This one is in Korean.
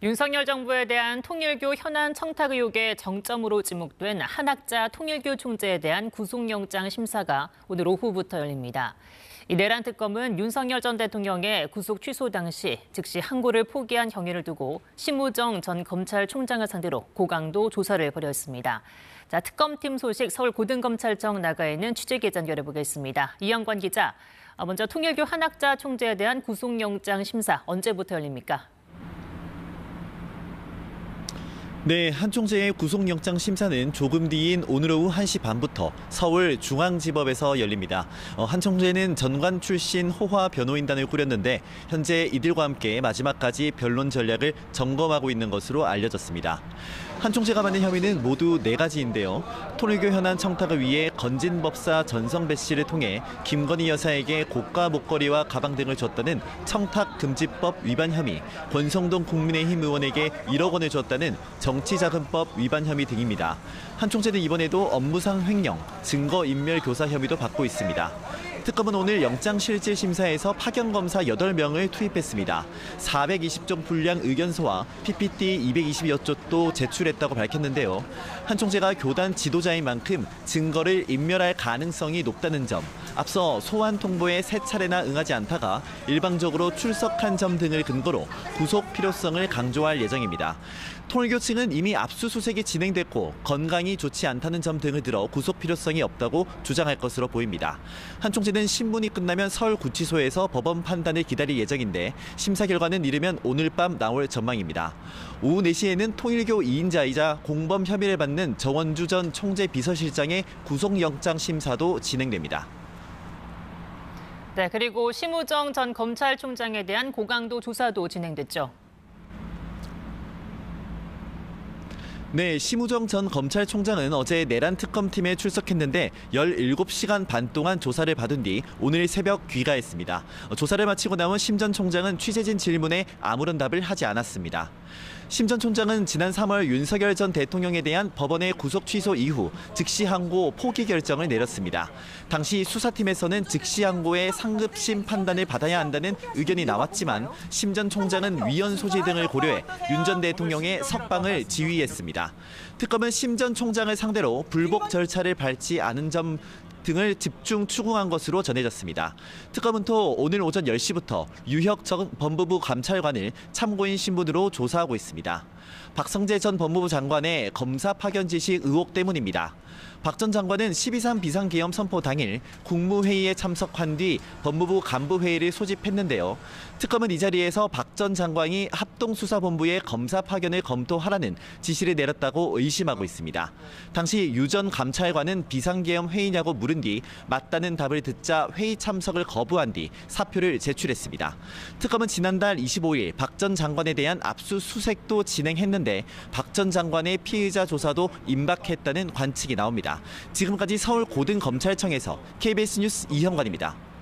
윤석열 정부에 대한 통일교 현안 청탁 의혹의 정점으로 지목된 한학자 통일교 총재에 대한 구속영장 심사가 오늘 오후부터 열립니다. 이 내란 특검은 윤석열 전 대통령의 구속 취소 당시 즉시 항고를 포기한 경위를 두고 심우정 전 검찰총장을 상대로 고강도 조사를 벌였습니다. 자, 특검팀 소식 서울 고등검찰청 나가 있는 취재기자 연결해보겠습니다. 이영관 기자, 먼저 통일교 한학자 총재에 대한 구속영장 심사 언제부터 열립니까? 네, 한 총재의 구속영장 심사는 조금 뒤인 오늘 오후 1시 반부터 서울중앙지법에서 열립니다. 한 총재는 전관 출신 호화 변호인단을 꾸렸는데 현재 이들과 함께 마지막까지 변론 전략을 점검하고 있는 것으로 알려졌습니다. 한 총재가 받는 혐의는 모두 4가지인데요. 통일교 현안 청탁을 위해 건진법사 전성배 씨를 통해 김건희 여사에게 고가 목걸이와 가방 등을 줬다는 청탁금지법 위반 혐의, 권성동 국민의힘 의원에게 1억 원을 줬다는 정치자금법 위반 혐의 등입니다. 한 총재는 이번에도 업무상 횡령, 증거인멸교사 혐의도 받고 있습니다. 특검은 오늘 영장실질심사에서 파견검사 8명을 투입했습니다. 420종 분량 의견서와 PPT 220여 쪽도 제출했다고 밝혔는데요. 한 총재가 교단 지도자인 만큼 증거를 인멸할 가능성이 높다는 점, 앞서 소환 통보에 3차례나 응하지 않다가 일방적으로 출석한 점 등을 근거로 구속 필요성을 강조할 예정입니다. 통일교 측은 이미 압수수색이 진행됐고 건강이 좋지 않다는 점 등을 들어 구속 필요성이 없다고 주장할 것으로 보입니다. 한 총재는 신문이 끝나면 서울구치소에서 법원 판단을 기다릴 예정인데 심사 결과는 이르면 오늘 밤 나올 전망입니다. 오후 4시에는 통일교 2인자이자 공범 혐의를 받는 정원주 전 총재 비서실장의 구속영장 심사도 진행됩니다. 네, 그리고 심우정 전 검찰총장에 대한 고강도 조사도 진행됐죠. 네, 심우정 전 검찰총장은 어제 내란 특검팀에 출석했는데 17시간 반 동안 조사를 받은 뒤 오늘 새벽 귀가했습니다. 조사를 마치고 나온 심 전 총장은 취재진 질문에 아무런 답을 하지 않았습니다. 심 전 총장은 지난 3월 윤석열 전 대통령에 대한 법원의 구속 취소 이후 즉시 항고 포기 결정을 내렸습니다. 당시 수사팀에서는 즉시 항고의 상급심 판단을 받아야 한다는 의견이 나왔지만 심 전 총장은 위헌 소지 등을 고려해 윤 전 대통령의 석방을 지휘했습니다. 특검은 심 전 총장을 상대로 불복 절차를 밟지 않은 점 등을 집중 추궁한 것으로 전해졌습니다. 특검은 또 오늘 오전 10시부터 유혁 전 법무부 감찰관을 참고인 신분으로 조사하고 있습니다. 박성재 전 법무부 장관의 검사 파견 지시 의혹 때문입니다. 박 전 장관은 12.3 비상계엄 선포 당일 국무회의에 참석한 뒤 법무부 간부회의를 소집했는데요. 특검은 이 자리에서 박 전 장관이 합동수사본부에 검사 파견을 검토하라는 지시를 내렸다고 의심하고 있습니다. 당시 유 전 감찰관은 비상계엄 회의냐고 물은 뒤 맞다는 답을 듣자 회의 참석을 거부한 뒤 사표를 제출했습니다. 특검은 지난달 25일 박 전 장관에 대한 압수수색도 진행했는데 박 전 장관의 피의자 조사도 임박했다는 관측이 나옵니다. 지금까지 서울 고등검찰청에서 KBS 뉴스 이형관입니다.